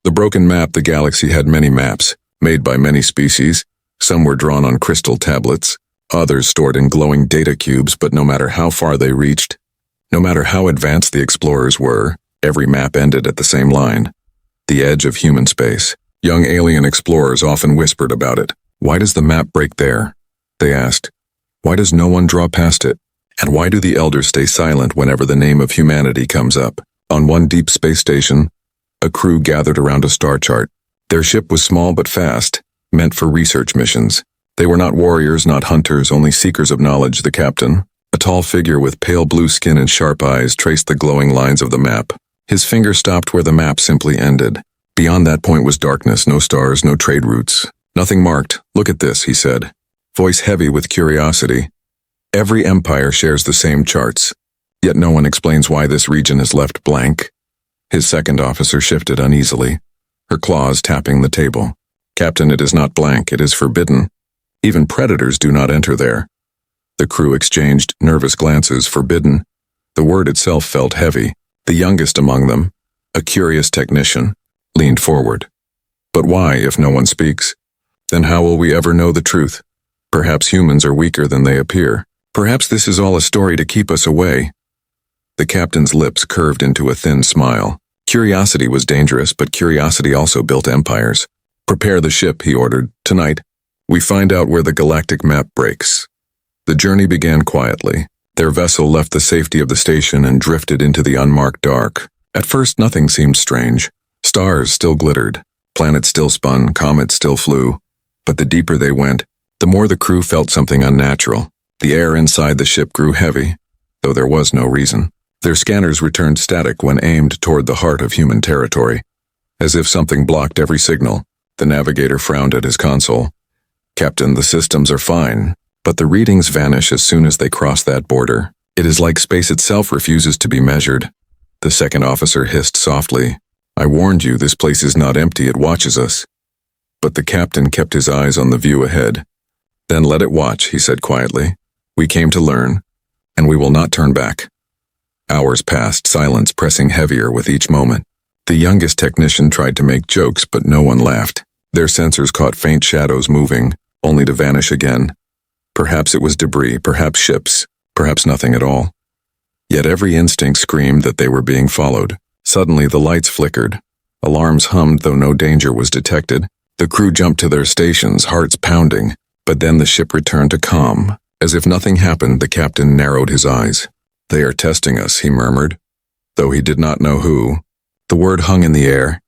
The broken map, the galaxy had many maps, made by many species. Some were drawn on crystal tablets, others stored in glowing data cubes, but no matter how far they reached, no matter how advanced the explorers were, every map ended at the same line. The edge of human space. Young alien explorers often whispered about it. Why does the map break there? They asked. Why does no one draw past it? And why do the elders stay silent whenever the name of humanity comes up? On one deep space station, a crew gathered around a star chart. Their ship was small but fast, meant for research missions. They were not warriors, not hunters, only seekers of knowledge. The captain, a tall figure with pale blue skin and sharp eyes, traced the glowing lines of the map. His finger stopped where the map simply ended. Beyond that point was darkness, no stars, no trade routes. Nothing marked. Look at this, he said, voice heavy with curiosity. Every empire shares the same charts, yet no one explains why this region is left blank. His second officer shifted uneasily, her claws tapping the table. Captain, it is not blank, it is forbidden. Even predators do not enter there. The crew exchanged nervous glances. Forbidden. The word itself felt heavy. The youngest among them, a curious technician, leaned forward. But why, if no one speaks? Then how will we ever know the truth? Perhaps humans are weaker than they appear. Perhaps this is all a story to keep us away. The captain's lips curved into a thin smile. Curiosity was dangerous, but curiosity also built empires. Prepare the ship, he ordered. Tonight, we find out where the galactic map breaks. The journey began quietly. Their vessel left the safety of the station and drifted into the unmarked dark. At first, nothing seemed strange. Stars still glittered, planets still spun, comets still flew. But the deeper they went, the more the crew felt something unnatural. The air inside the ship grew heavy, though there was no reason. Their scanners returned static when aimed toward the heart of human territory. As if something blocked every signal, the navigator frowned at his console. Captain, the systems are fine, but the readings vanish as soon as they cross that border. It is like space itself refuses to be measured. The second officer hissed softly. I warned you, this place is not empty, it watches us. But the captain kept his eyes on the view ahead. Then let it watch, he said quietly. We came to learn, and we will not turn back. Hours passed, silence pressing heavier with each moment. The youngest technician tried to make jokes, but no one laughed. Their sensors caught faint shadows moving, only to vanish again. Perhaps it was debris, perhaps ships, perhaps nothing at all. Yet every instinct screamed that they were being followed. Suddenly the lights flickered. Alarms hummed, though no danger was detected. The crew jumped to their stations, hearts pounding. But then the ship returned to calm. As if nothing happened, the captain narrowed his eyes. They are testing us, he murmured, though he did not know who. The word hung in the air.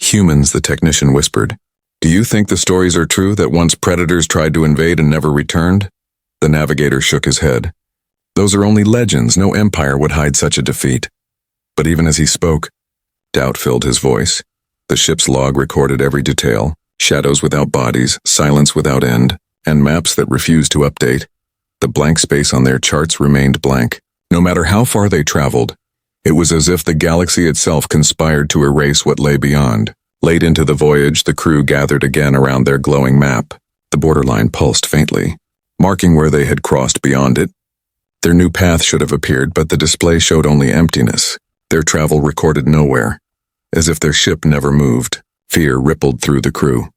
Humans, the technician whispered. Do you think the stories are true, that once predators tried to invade and never returned? The navigator shook his head. Those are only legends. No empire would hide such a defeat. But even as he spoke, doubt filled his voice. The ship's log recorded every detail, shadows without bodies, silence without end, and maps that refused to update. The blank space on their charts remained blank. No matter how far they traveled, it was as if the galaxy itself conspired to erase what lay beyond. Late into the voyage, the crew gathered again around their glowing map. The borderline pulsed faintly, marking where they had crossed beyond it. Their new path should have appeared, but the display showed only emptiness. Their travel recorded nowhere, as if their ship never moved. Fear rippled through the crew.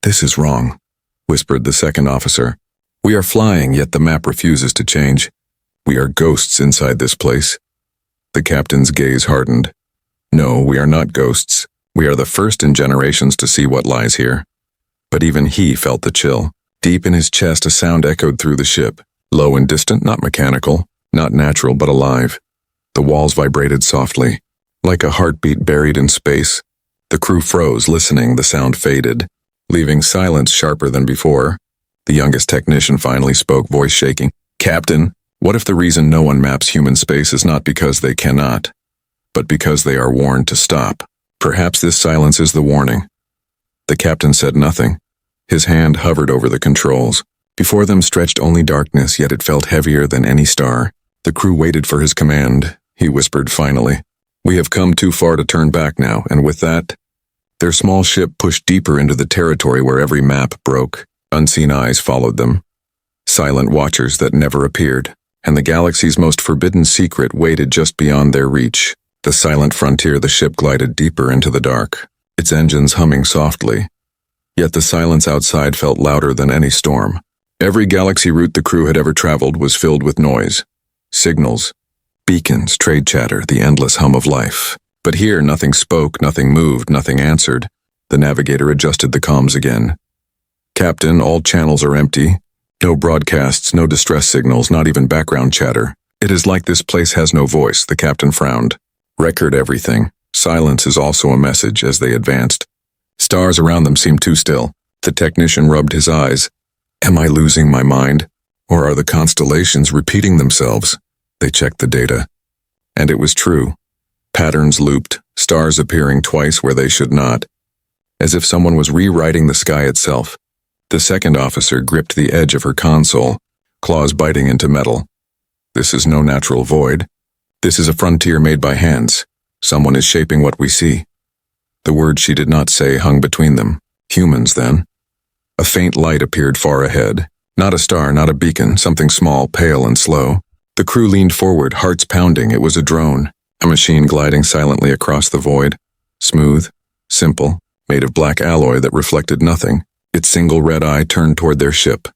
This is wrong, whispered the second officer. We are flying, yet the map refuses to change. We are ghosts inside this place. The captain's gaze hardened. No, we are not ghosts. We are the first in generations to see what lies here. But even he felt the chill. Deep in his chest, a sound echoed through the ship. Low and distant, not mechanical, not natural, but alive. The walls vibrated softly, like a heartbeat buried in space. The crew froze, listening. The sound faded, leaving silence sharper than before. The youngest technician finally spoke, voice shaking. Captain, what if the reason no one maps human space is not because they cannot, but because they are warned to stop? Perhaps this silence is the warning. The captain said nothing. His hand hovered over the controls. Before them stretched only darkness, yet it felt heavier than any star. The crew waited for his command. He whispered finally, We have come too far to turn back now, and with that, their small ship pushed deeper into the territory where every map broke. Unseen eyes followed them, silent watchers that never appeared, and the galaxy's most forbidden secret waited just beyond their reach. The silent frontier, the ship glided deeper into the dark. its engines humming softly. Yet the silence outside felt louder than any storm. Every galaxy route the crew had ever traveled was filled with noise. Signals, beacons, trade chatter, the endless hum of life. But here nothing spoke, nothing moved, nothing answered. The navigator adjusted the comms again. "Captain, all channels are empty. No broadcasts, no distress signals, not even background chatter. It is like this place has no voice," the captain frowned. "Record everything. Silence is also a message," as they advanced. Stars around them seemed too still. The technician rubbed his eyes. "Am I losing my mind? Or are the constellations repeating themselves?" They checked the data. And it was true. Patterns looped, stars appearing twice where they should not. As if someone was rewriting the sky itself. The second officer gripped the edge of her console, claws biting into metal. "This is no natural void. This is a frontier made by hands. Someone is shaping what we see." The words she did not say hung between them. Humans, then. A faint light appeared far ahead. Not a star, not a beacon, something small, pale and slow. The crew leaned forward, hearts pounding. It was a drone, a machine gliding silently across the void. Smooth, simple, made of black alloy that reflected nothing. Its single red eye turned toward their ship.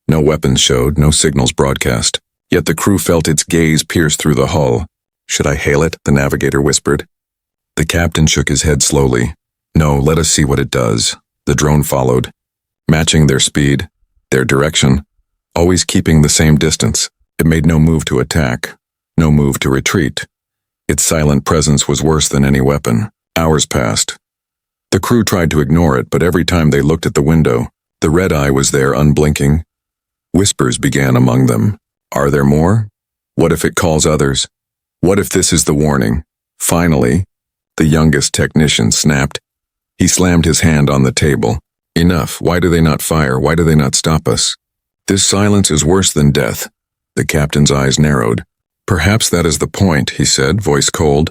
No weapons showed, no signals broadcast. Yet the crew felt its gaze pierce through the hull. "Should I hail it?" the navigator whispered. The captain shook his head slowly. "No, let us see what it does." The drone followed, matching their speed, their direction, always keeping the same distance. It made no move to attack, no move to retreat. Its silent presence was worse than any weapon. Hours passed. The crew tried to ignore it, but every time they looked at the window, the red eye was there unblinking. Whispers began among them. Are there more? What if it calls others? What if this is the warning? Finally, the youngest technician snapped. He slammed his hand on the table. "Enough. Why do they not fire? Why do they not stop us? This silence is worse than death." The captain's eyes narrowed. "Perhaps that is the point," he said, voice cold.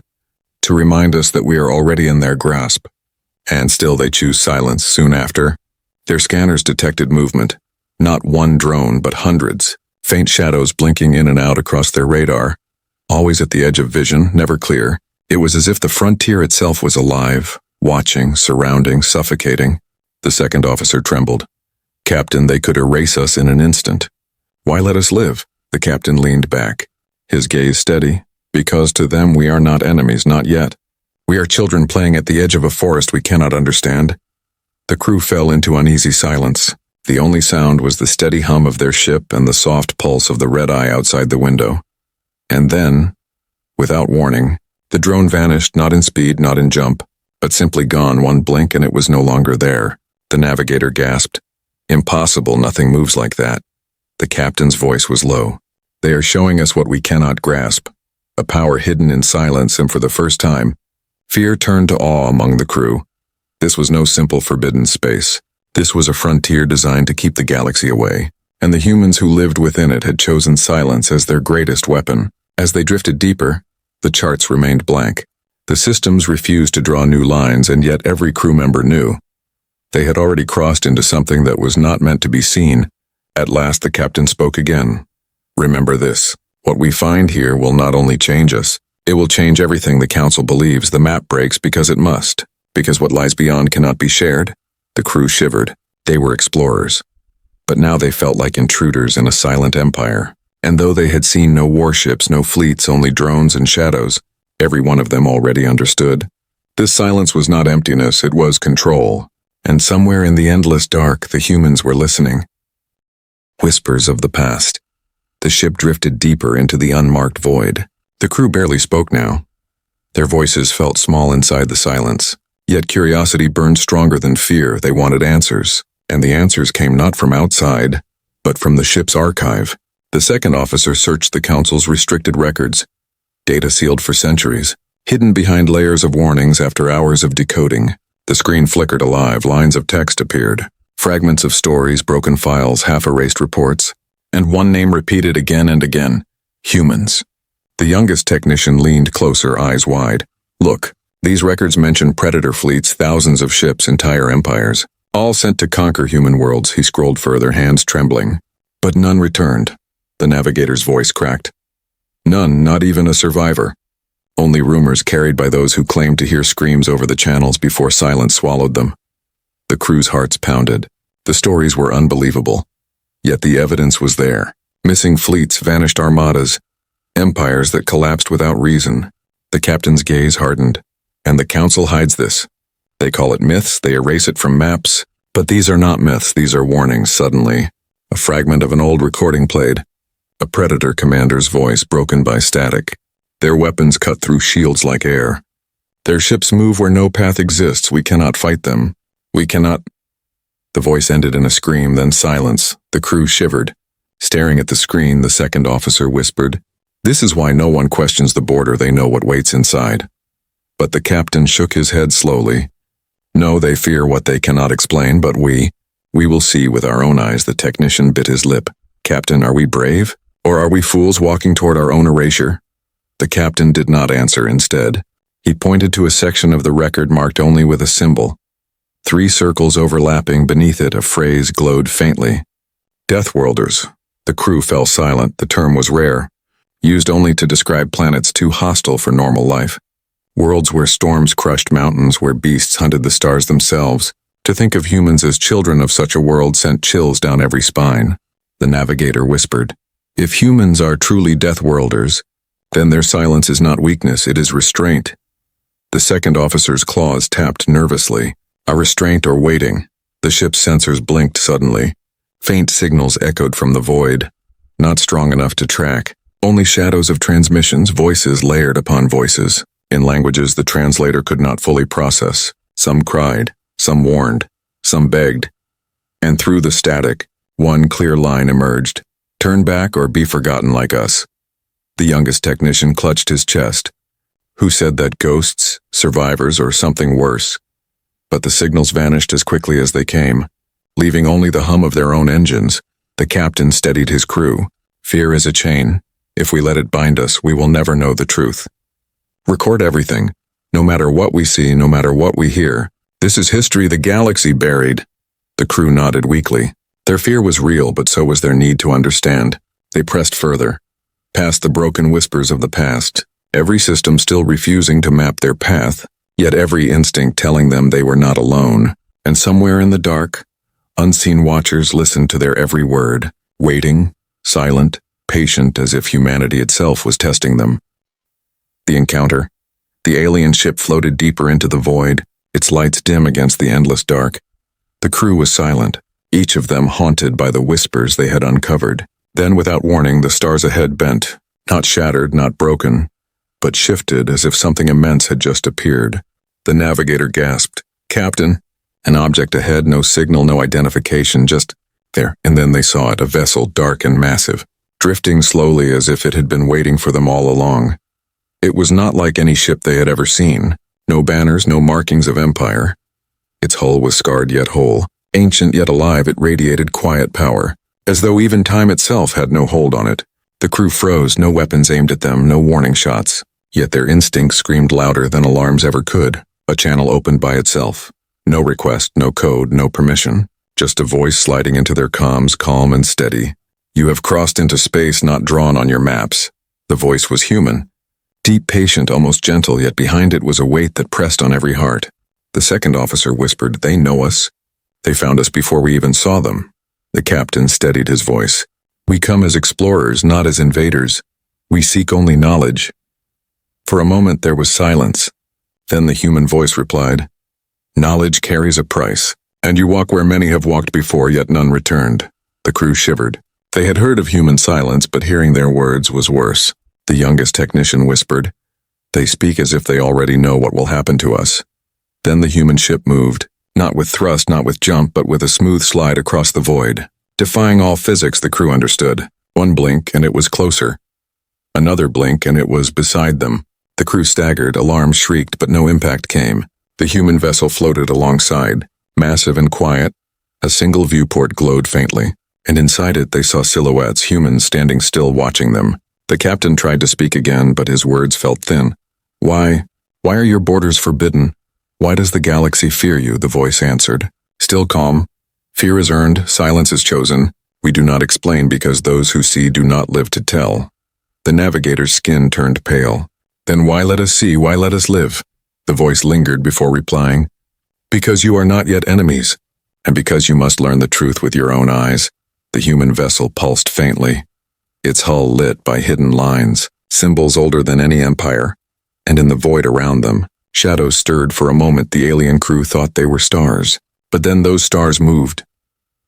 "To remind us that we are already in their grasp." And still they choose silence soon after. Their scanners detected movement. Not one drone, but hundreds. Faint shadows blinking in and out across their radar. Always at the edge of vision, never clear. It was as if the frontier itself was alive, watching, surrounding, suffocating. The second officer trembled. "Captain, they could erase us in an instant." "Why let us live?" The captain leaned back, his gaze steady. "Because to them we are not enemies, not yet. We are children playing at the edge of a forest we cannot understand." The crew fell into uneasy silence. The only sound was the steady hum of their ship and the soft pulse of the red eye outside the window. And then, without warning, the drone vanished, not in speed, not in jump, but simply gone. One blink and it was no longer there. The navigator gasped. "Impossible, nothing moves like that." The captain's voice was low. "They are showing us what we cannot grasp. A power hidden in silence, and for the first time, fear turned to awe among the crew. This was no simple forbidden space. This was a frontier designed to keep the galaxy away, and the humans who lived within it had chosen silence as their greatest weapon. As they drifted deeper, the charts remained blank. The systems refused to draw new lines, and yet every crew member knew. They had already crossed into something that was not meant to be seen. At last the captain spoke again. "Remember this. What we find here will not only change us, it will change everything the Council believes. The map breaks because it must, because what lies beyond cannot be shared." The crew shivered. They were explorers. But now they felt like intruders in a silent empire. And though they had seen no warships, no fleets, only drones and shadows, every one of them already understood. This silence was not emptiness, it was control. And somewhere in the endless dark, the humans were listening. Whispers of the past. The ship drifted deeper into the unmarked void. The crew barely spoke now. Their voices felt small inside the silence. Yet curiosity burned stronger than fear. They wanted answers. And the answers came not from outside, but from the ship's archive. The second officer searched the Council's restricted records. Data sealed for centuries, hidden behind layers of warnings after hours of decoding. The screen flickered alive, lines of text appeared. Fragments of stories, broken files, half-erased reports. And one name repeated again and again. Humans. The youngest technician leaned closer, eyes wide. "Look. These records mention predator fleets, thousands of ships, entire empires, all sent to conquer human worlds." He scrolled further, hands trembling. "But none returned." The navigator's voice cracked. "None, not even a survivor." only rumors carried by those who claimed to hear screams over the channels before silence swallowed them. The crew's hearts pounded. The stories were unbelievable. Yet the evidence was there. Missing fleets, vanished armadas, empires that collapsed without reason. The captain's gaze hardened. And the council hides this. They call it myths, they erase it from maps. But these are not myths, these are warnings. Suddenly, a fragment of an old recording played. A Predator commander's voice broken by static. Their weapons cut through shields like air. Their ships move where no path exists. We cannot fight them. We cannot... The voice ended in a scream, then silence. The crew shivered. Staring at the screen, the second officer whispered, "This is why no one questions the border. They know what waits inside." But the captain shook his head slowly. "No, they fear what they cannot explain, but we will see with our own eyes." The technician bit his lip. "Captain, are we brave? Or are we fools walking toward our own erasure?" The captain did not answer. Instead, he pointed to a section of the record marked only with a symbol. 3 circles overlapping beneath it, a phrase glowed faintly. Deathworlders. The crew fell silent. The term was rare, used only to describe planets too hostile for normal life. Worlds where storms crushed mountains, where beasts hunted the stars themselves. To think of humans as children of such a world sent chills down every spine. The navigator whispered, "If humans are truly Deathworlders, then their silence is not weakness, it is restraint." The second officer's claws tapped nervously. A restraint or waiting. The ship's sensors blinked suddenly. Faint signals echoed from the void. Not strong enough to track. Only shadows of transmissions, voices layered upon voices. In languages the translator could not fully process. Some cried, some warned, some begged. And through the static, one clear line emerged. "Turn back or be forgotten like us." The youngest technician clutched his chest. Who said that? Ghosts, survivors, or something worse? But the signals vanished as quickly as they came, leaving only the hum of their own engines. The captain steadied his crew. "Fear is a chain. If we let it bind us, we will never know the truth. Record everything, no matter what we see, no matter what we hear. This is history the galaxy buried." The crew nodded weakly. Their fear was real, but so was their need to understand. They pressed further, past the broken whispers of the past, every system still refusing to map their path, yet every instinct telling them they were not alone. And somewhere in the dark, unseen watchers listened to their every word, waiting, silent, patient, as if humanity itself was testing them. The encounter. The alien ship floated deeper into the void, its lights dim against the endless dark. The crew was silent, each of them haunted by the whispers they had uncovered. Then, without warning, the stars ahead bent, not shattered, not broken, but shifted as if something immense had just appeared. The navigator gasped, "Captain!" An object ahead, no signal, no identification, just there. And then they saw it, a vessel dark and massive, drifting slowly as if it had been waiting for them all along. It was not like any ship they had ever seen. No banners, no markings of empire. Its hull was scarred yet whole, ancient yet alive. It radiated quiet power, as though even time itself had no hold on it. The crew froze, no weapons aimed at them, no warning shots. Yet their instincts screamed louder than alarms ever could. A channel opened by itself. No request, no code, no permission. Just a voice sliding into their comms, calm and steady. "You have crossed into space not drawn on your maps." The voice was human. Deep, patient, almost gentle, yet behind it was a weight that pressed on every heart. The second officer whispered, "They know us. They found us before we even saw them." The captain steadied his voice. "We come as explorers, not as invaders. We seek only knowledge." For a moment there was silence. Then the human voice replied, "Knowledge carries a price, and you walk where many have walked before, yet none returned." The crew shivered. They had heard of human silence, but hearing their words was worse. The youngest technician whispered, "They speak as if they already know what will happen to us." Then the human ship moved, not with thrust, not with jump, but with a smooth slide across the void. Defying all physics, the crew understood. One blink, and it was closer. Another blink, and it was beside them. The crew staggered, alarms shrieked, but no impact came. The human vessel floated alongside, massive and quiet. A single viewport glowed faintly, and inside it they saw silhouettes, humans standing still watching them. The captain tried to speak again, but his words felt thin. Why are your borders forbidden? Why does the galaxy fear you?" the voice answered, still calm. "Fear is earned, silence is chosen. We do not explain because those who see do not live to tell." The navigator's skin turned pale. Then why let us see, why let us live? The voice lingered before replying. Because you are not yet enemies, and because you must learn the truth with your own eyes. The human vessel pulsed faintly, its hull lit by hidden lines, symbols older than any empire, and in the void around them, shadows stirred. For a moment the alien crew thought they were stars, but then those stars moved.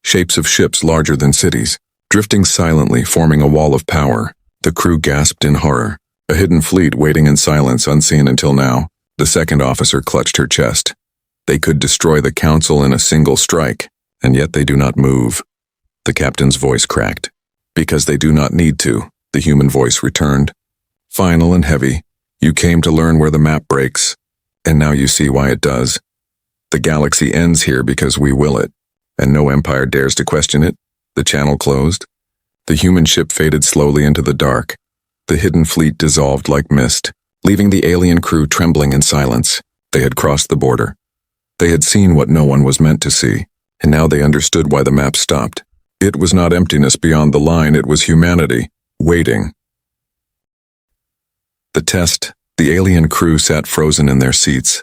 Shapes of ships larger than cities, drifting silently, forming a wall of power. The crew gasped in horror. A hidden fleet waiting in silence, unseen until now. The second officer clutched her chest. They could destroy the council in a single strike, and yet they do not move. The captain's voice cracked. Because they do not need to, the human voice returned. Final and heavy, you came to learn where the map breaks, and now you see why it does. The galaxy ends here because we will it, and no empire dares to question it. The channel closed. The human ship faded slowly into the dark. The hidden fleet dissolved like mist, leaving the alien crew trembling in silence. They had crossed the border. They had seen what no one was meant to see, and now they understood why the map stopped. It was not emptiness beyond the line, it was humanity, waiting. The test, the alien crew sat frozen in their seats.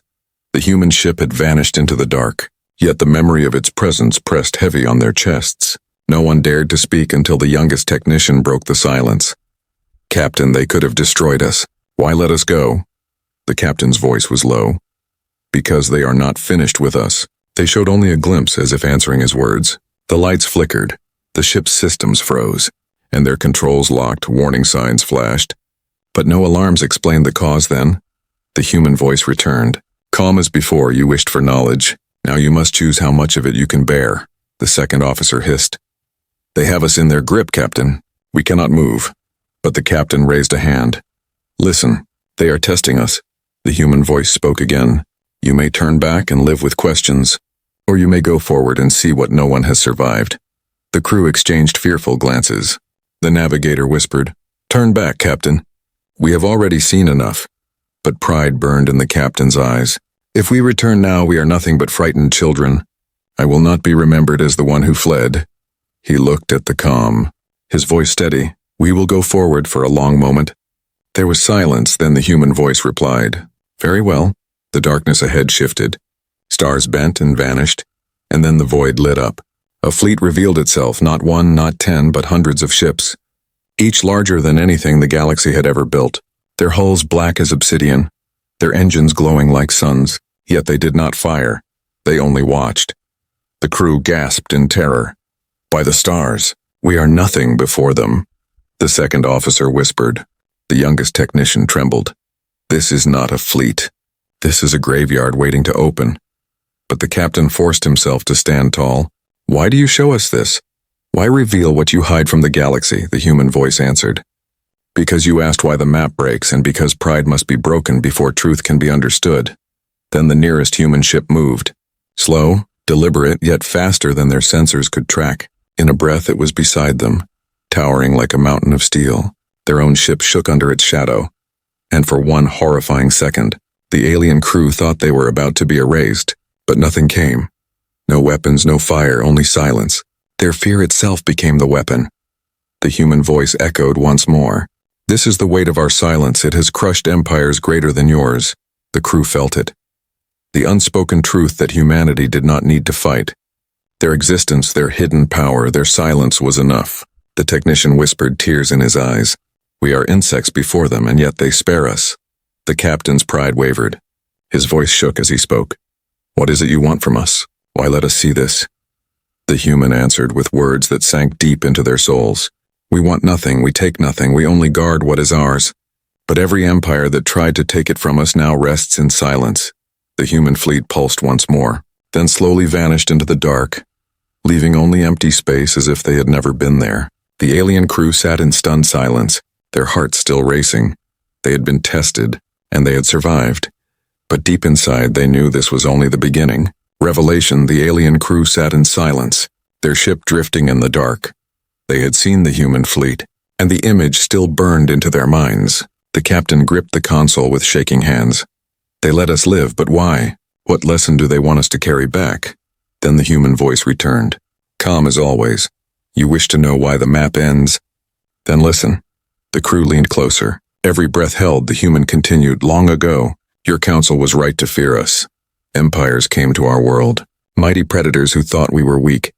The human ship had vanished into the dark, yet the memory of its presence pressed heavy on their chests. No one dared to speak until the youngest technician broke the silence. Captain, they could have destroyed us. Why let us go? The captain's voice was low. Because they are not finished with us. They showed only a glimpse, as if answering his words. The lights flickered, the ship's systems froze, and their controls locked, warning signs flashed. But no alarms explained the cause then. The human voice returned. Calm as before, you wished for knowledge. Now you must choose how much of it you can bear. The second officer hissed. They have us in their grip, Captain. We cannot move. But the captain raised a hand. Listen, they are testing us. The human voice spoke again. You may turn back and live with questions, or you may go forward and see what no one has survived. The crew exchanged fearful glances. The navigator whispered, Turn back, Captain. We have already seen enough. But pride burned in the captain's eyes. If we return now, we are nothing but frightened children. I will not be remembered as the one who fled. He looked at the calm, his voice steady. We will go forward. For a long moment. There was silence, then the human voice replied, Very well. The darkness ahead shifted. Stars bent and vanished, and then the void lit up. A fleet revealed itself, not one, not 10, but hundreds of ships, each larger than anything the galaxy had ever built, their hulls black as obsidian, their engines glowing like suns, yet they did not fire. They only watched. The crew gasped in terror. By the stars, we are nothing before them. The second officer whispered. The youngest technician trembled. This is not a fleet. This is a graveyard waiting to open. But the captain forced himself to stand tall. Why do you show us this? Why reveal what you hide from the galaxy? The human voice answered. Because you asked why the map breaks, and because pride must be broken before truth can be understood. Then the nearest human ship moved. Slow, deliberate, yet faster than their sensors could track. In a breath it was beside them, towering like a mountain of steel. Their own ship shook under its shadow. And for one horrifying second, the alien crew thought they were about to be erased, but nothing came. No weapons, no fire, only silence. Their fear itself became the weapon. The human voice echoed once more. This is the weight of our silence. It has crushed empires greater than yours. The crew felt it. The unspoken truth that humanity did not need to fight. Their existence, their hidden power, their silence was enough. The technician whispered, tears in his eyes. We are insects before them, and yet they spare us. The captain's pride wavered. His voice shook as he spoke. What is it you want from us? Why let us see this? The human answered with words that sank deep into their souls. We want nothing, we take nothing, we only guard what is ours. But every empire that tried to take it from us now rests in silence. The human fleet pulsed once more, then slowly vanished into the dark, leaving only empty space as if they had never been there. The alien crew sat in stunned silence, their hearts still racing. They had been tested, and they had survived. But deep inside they knew this was only the beginning. Revelation, the alien crew sat in silence, their ship drifting in the dark. They had seen the human fleet, and the image still burned into their minds. The captain gripped the console with shaking hands. They let us live, but why? What lesson do they want us to carry back? Then the human voice returned, calm as always. You wish to know why the map ends? Then listen. The crew leaned closer. Every breath held, the human continued. Long ago, your council was right to fear us. Empires came to our world, mighty predators who thought we were weak.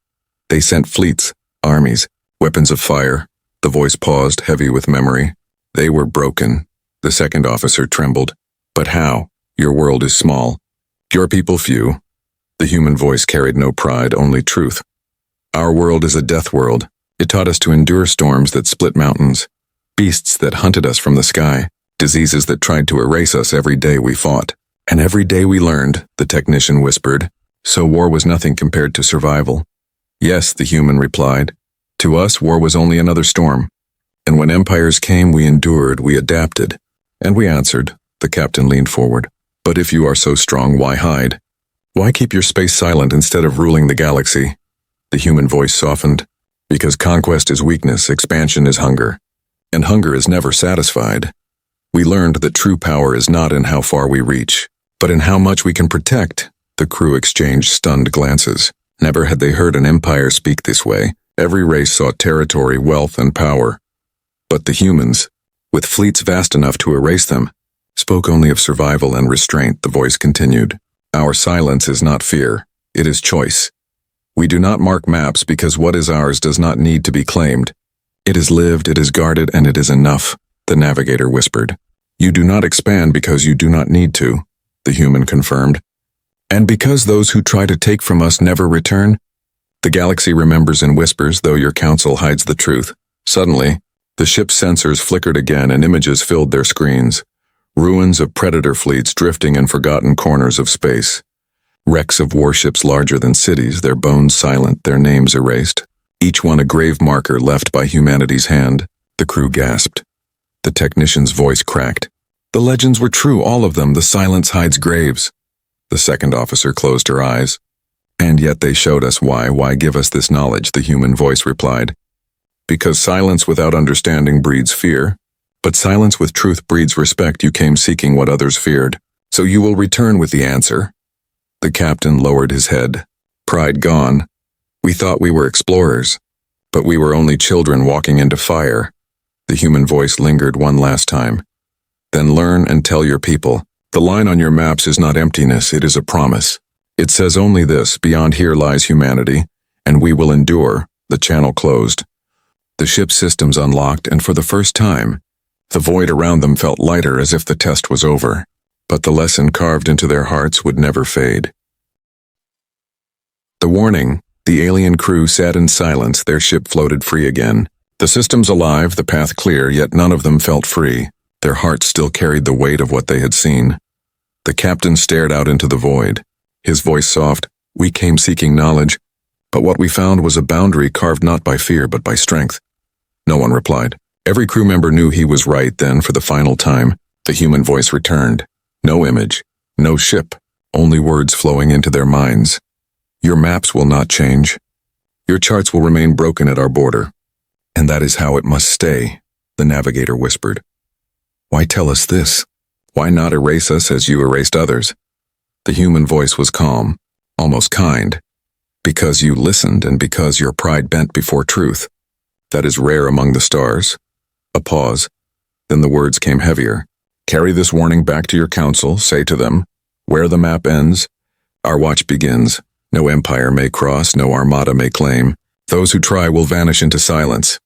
They sent fleets, armies, weapons of fire. The voice paused, heavy with memory. They were broken. The second officer trembled. But how? Your world is small. Your people few. The human voice carried no pride, only truth. Our world is a death world. It taught us to endure storms that split mountains, beasts that hunted us from the sky, diseases that tried to erase us every day we fought. And every day we learned, the technician whispered, so war was nothing compared to survival. Yes, the human replied. To us, war was only another storm. And when empires came, we endured, we adapted. And we answered. The captain leaned forward. But if you are so strong, why hide? Why keep your space silent instead of ruling the galaxy? The human voice softened. Because conquest is weakness, expansion is hunger. And hunger is never satisfied. We learned that true power is not in how far we reach, but in how much we can protect. The crew exchanged stunned glances. Never had they heard an empire speak this way. Every race sought territory, wealth, and power. But the humans, with fleets vast enough to erase them, spoke only of survival and restraint. The voice continued. Our silence is not fear, it is choice. We do not mark maps because what is ours does not need to be claimed. It is lived, it is guarded, and it is enough, the navigator whispered. You do not expand because you do not need to, the human confirmed. And because those who try to take from us never return, the galaxy remembers and whispers, though your council hides the truth. Suddenly, the ship's sensors flickered again and images filled their screens. Ruins of predator fleets drifting in forgotten corners of space. Wrecks of warships larger than cities, their bones silent, their names erased. Each one a grave marker left by humanity's hand. The crew gasped. The technician's voice cracked. The legends were true, all of them. The silence hides graves. The second officer closed her eyes. And yet they showed us why. Why give us this knowledge? The human voice replied. Because silence without understanding breeds fear. But silence with truth breeds respect. You came seeking what others feared. So you will return with the answer. The captain lowered his head. Pride gone. We thought we were explorers. But we were only children walking into fire. The human voice lingered one last time. Then learn and tell your people. The line on your maps is not emptiness, it is a promise. It says only this, beyond here lies humanity, and we will endure. The channel closed. The ship's systems unlocked, and for the first time, the void around them felt lighter, as if the test was over. But the lesson carved into their hearts would never fade. The warning. The alien crew sat in silence, their ship floated free again. The systems alive, the path clear, yet none of them felt free. Their hearts still carried the weight of what they had seen. The captain stared out into the void. His voice soft. We came seeking knowledge, but what we found was a boundary carved not by fear but by strength. No one replied. Every crew member knew he was right. Then, for the final time, the human voice returned. No image, no ship, only words flowing into their minds. Your maps will not change. Your charts will remain broken at our border. And that is how it must stay, the navigator whispered. Why tell us this? Why not erase us as you erased others? The human voice was calm, almost kind. Because you listened and because your pride bent before truth. That is rare among the stars. A pause. Then the words came heavier. Carry this warning back to your council. Say to them, where the map ends, our watch begins. No empire may cross, no armada may claim. Those who try will vanish into silence.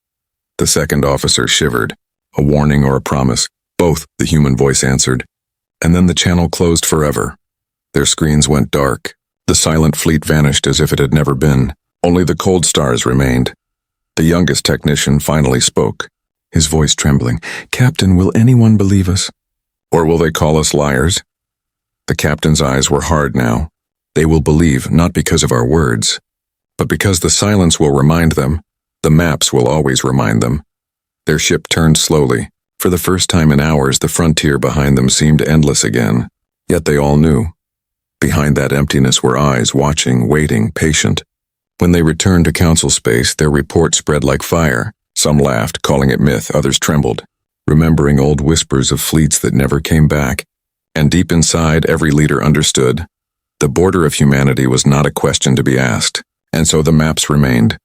The second officer shivered. A warning or a promise? Both, the human voice answered. And then the channel closed forever. Their screens went dark. The silent fleet vanished as if it had never been. Only the cold stars remained. The youngest technician finally spoke, his voice trembling. Captain, will anyone believe us? Or will they call us liars? The captain's eyes were hard now. They will believe, not because of our words, but because the silence will remind them. The maps will always remind them. Their ship turned slowly. For the first time in hours, the frontier behind them seemed endless again. Yet they all knew. Behind that emptiness were eyes, watching, waiting, patient. When they returned to council space, their report spread like fire. Some laughed, calling it myth, others trembled, remembering old whispers of fleets that never came back. And deep inside, every leader understood. The border of humanity was not a question to be asked, and so the maps remained,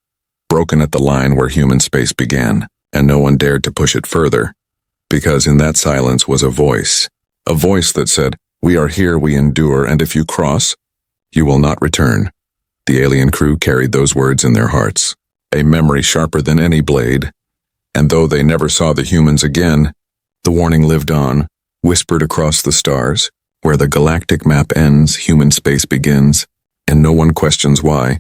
broken at the line where human space began, and no one dared to push it further. because in that silence was a voice that said, "We are here, we endure, and if you cross, you will not return." The alien crew carried those words in their hearts, a memory sharper than any blade, and though they never saw the humans again, the warning lived on, whispered across the stars. Where the galactic map ends, human space begins, and no one questions why.